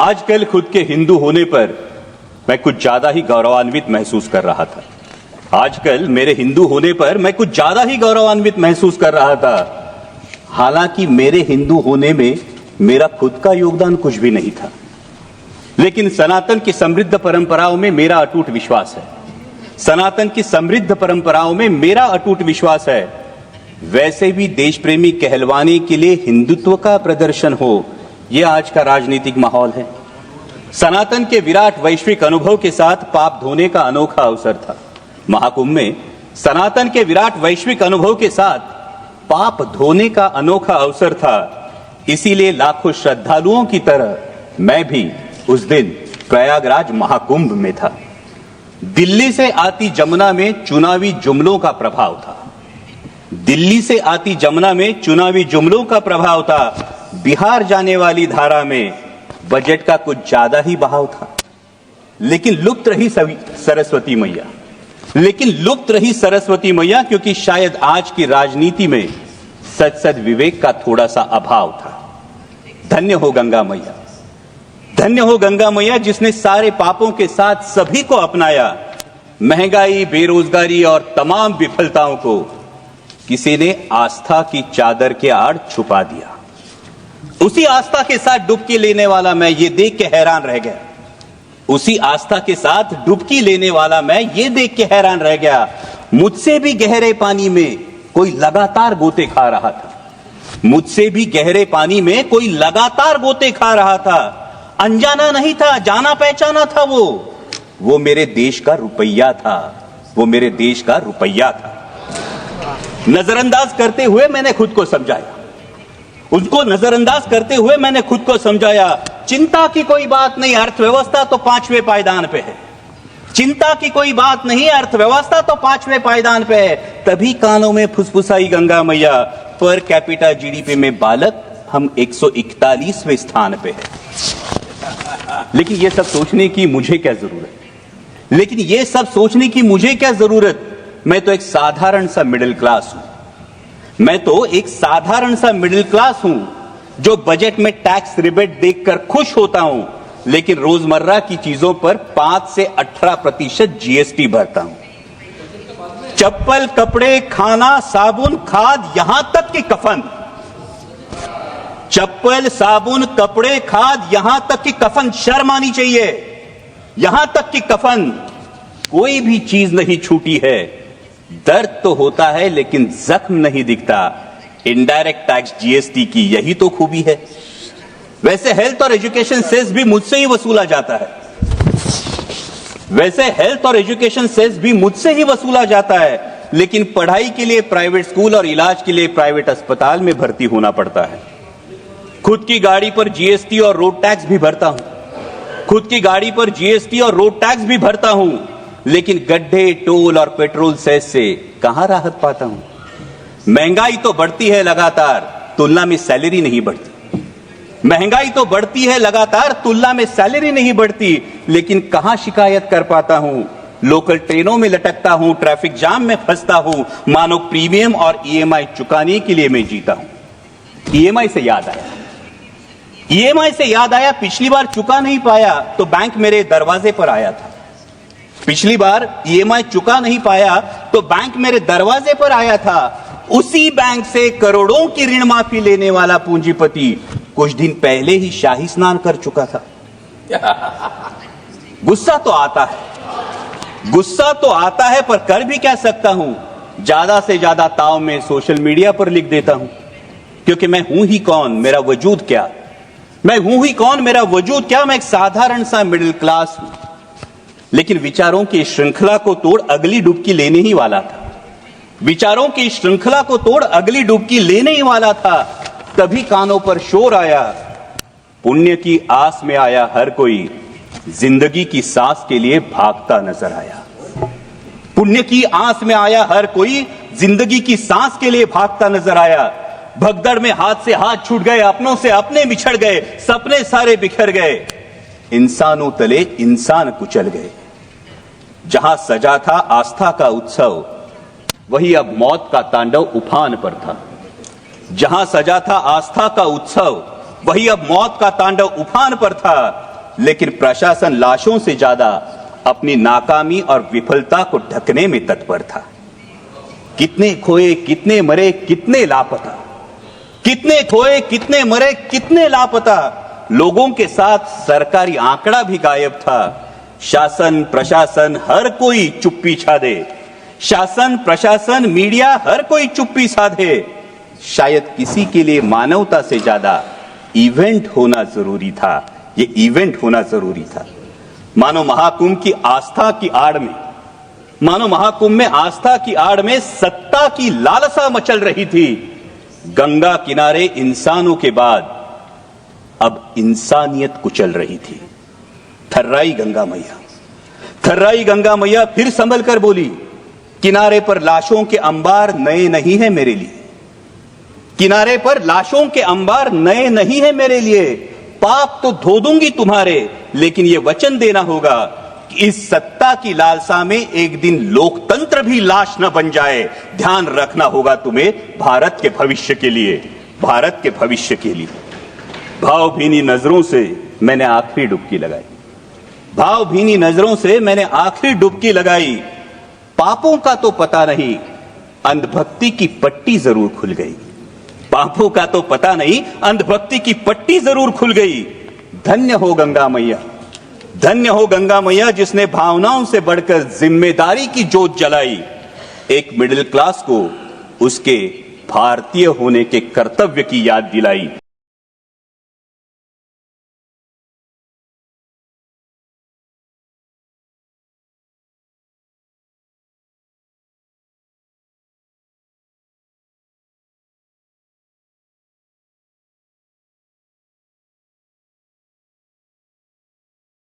आजकल खुद के हिंदू होने पर मैं कुछ ज्यादा ही गौरवान्वित महसूस कर रहा था। आजकल मेरे हिंदू होने पर मैं कुछ ज्यादा ही गौरवान्वित महसूस कर रहा था। हालांकि मेरे हिंदू होने में मेरा खुद का योगदान कुछ भी नहीं था, लेकिन सनातन की समृद्ध परंपराओं में मेरा अटूट विश्वास है। सनातन की समृद्ध परंपराओं में मेरा अटूट विश्वास है। वैसे भी देश प्रेमी कहलवाने के लिए हिंदुत्व का प्रदर्शन हो, यह आज का राजनीतिक माहौल है। सनातन के विराट वैश्विक अनुभव के साथ पाप धोने का अनोखा अवसर था। महाकुंभ में सनातन के विराट वैश्विक अनुभव के साथ पाप धोने का अनोखा अवसर था। इसीलिए लाखों श्रद्धालुओं की तरह मैं भी उस दिन प्रयागराज महाकुंभ में था। दिल्ली से आती जमुना में चुनावी जुमलों का प्रभाव था। दिल्ली से आती जमुना में चुनावी जुमलों का प्रभाव था। बिहार जाने वाली धारा में बजट का कुछ ज्यादा ही बहाव था। लेकिन लुप्त रही सरस्वती मैया, क्योंकि शायद आज की राजनीति में सद विवेक का थोड़ा सा अभाव था। धन्य हो गंगा मैया, धन्य हो गंगा मैया, जिसने सारे पापों के साथ सभी को अपनाया। महंगाई, बेरोजगारी और तमाम विफलताओं को किसी ने आस्था की चादर के आड़ छुपा दिया। उसी आस्था के साथ डुबकी लेने वाला मैं ये देख के हैरान रह गया। उसी आस्था के साथ डुबकी लेने वाला मैं ये देख के हैरान रह गया। मुझसे भी गहरे पानी में कोई लगातार गोते खा रहा था। मुझसे भी गहरे पानी में कोई लगातार गोते खा रहा था। अनजाना नहीं था, जाना पहचाना था। वो मेरे देश का रुपया था। वो मेरे देश का रुपया था। नजरअंदाज करते हुए मैंने खुद को समझाया। उसको नजरअंदाज करते हुए मैंने खुद को समझाया। चिंता की कोई बात नहीं, अर्थव्यवस्था तो 5वें पायदान पे है। चिंता की कोई बात नहीं, अर्थव्यवस्था तो 5वें पायदान पे है। तभी कानों में फुसफुसाई गंगा मैया, पर कैपिटा जीडीपी में बालक हम 141वें स्थान पे है। लेकिन ये सब सोचने की मुझे क्या जरूरत? मैं तो एक साधारण सा मिडिल क्लास हूं, जो बजट में टैक्स रिबेट देखकर खुश होता हूं, लेकिन रोजमर्रा की चीजों पर 5 से 18% जीएसटी भरता हूं। चप्पल, कपड़े, खाना, साबुन, खाद, यहां तक कि कफन। चप्पल, साबुन, कपड़े, खाद, यहां तक कि कफन। शर्म आनी चाहिए। यहां तक कि कफन, कोई भी चीज नहीं छूटी है। दर्द तो होता है लेकिन जख्म नहीं दिखता। इनडायरेक्ट टैक्स जीएसटी की यही तो खूबी है। वैसे हेल्थ और एजुकेशन सेस भी मुझसे ही वसूला जाता है। लेकिन पढ़ाई के लिए प्राइवेट स्कूल और इलाज के लिए प्राइवेट अस्पताल में भर्ती होना पड़ता है। खुद की गाड़ी पर जीएसटी और रोड टैक्स भी भरता हूं। लेकिन गड्ढे, टोल और पेट्रोल सेस से कहां राहत पाता हूं। महंगाई तो बढ़ती है लगातार, तुलना में सैलरी नहीं बढ़ती। लेकिन कहां शिकायत कर पाता हूं। लोकल ट्रेनों में लटकता हूं, ट्रैफिक जाम में फंसता हूं। मानो प्रीमियम और ईएमआई चुकाने के लिए मैं जीता हूं। ईएमआई से याद आया, पिछली बार चुका नहीं पाया तो बैंक मेरे दरवाजे पर आया था। उसी बैंक से करोड़ों की ऋण माफी लेने वाला पूंजीपति कुछ दिन पहले ही शाही स्नान कर चुका था। गुस्सा तो आता है, पर कर भी क्या सकता हूं। ज्यादा से ज्यादा ताव में सोशल मीडिया पर लिख देता हूं, क्योंकि मैं हूं ही कौन, मेरा वजूद क्या। मैं एक साधारण सा मिडिल क्लास हूं। लेकिन विचारों की श्रृंखला को तोड़ अगली डुबकी लेने ही वाला था। तभी कानों पर शोर आया, पुण्य की आस में आया हर कोई, जिंदगी की सांस के लिए भागता नजर आया। भगदड़ में हाथ से हाथ छूट गए, अपनों से अपने बिछड़ गए, सपने सारे बिखर गए। इंसानों तले इंसान कुचल गए। जहां सजा था आस्था का उत्सव, वही अब मौत का तांडव उफान पर था। लेकिन प्रशासन लाशों से ज्यादा अपनी नाकामी और विफलता को ढकने में तत्पर था। कितने खोए, कितने मरे, कितने लापता, कितने खोए, कितने मरे, कितने लापता। लोगों के साथ सरकारी आंकड़ा भी गायब था। शासन प्रशासन हर कोई चुप्पी छादे, शासन प्रशासन मीडिया हर कोई चुप्पी साधे। शायद किसी के लिए मानवता से ज्यादा इवेंट होना जरूरी था। ये इवेंट होना जरूरी था। मानो महाकुंभ की आस्था की आड़ में, मानो महाकुंभ में आस्था की आड़ में सत्ता की लालसा मचल रही थी। गंगा किनारे इंसानों के बाद अब इंसानियत कुचल रही थी। थर्राई गंगा मैया, थर्राई गंगा मैया फिर संभल कर बोली, किनारे पर लाशों के अंबार नए नहीं है मेरे लिए, किनारे पर लाशों के अंबार नए नहीं है मेरे लिए। पाप तो धो दूंगी तुम्हारे, लेकिन यह वचन देना होगा कि इस सत्ता की लालसा में एक दिन लोकतंत्र भी लाश न बन जाए। ध्यान रखना होगा तुम्हें भारत के भविष्य के लिए, भारत के भविष्य के लिए। भावभीनी नजरों से मैंने आखिरी डुबकी लगाई, भावभीनी नजरों से मैंने आखिरी डुबकी लगाई। पापों का तो पता नहीं, अंधभक्ति की पट्टी जरूर खुल गई। पापों का तो पता नहीं, अंधभक्ति की पट्टी जरूर खुल गई। धन्य हो गंगा मैया, धन्य हो गंगा मैया, जिसने भावनाओं से बढ़कर जिम्मेदारी की जोत जलाई। एक मिडिल क्लास को उसके भारतीय होने के कर्तव्य की याद दिलाई।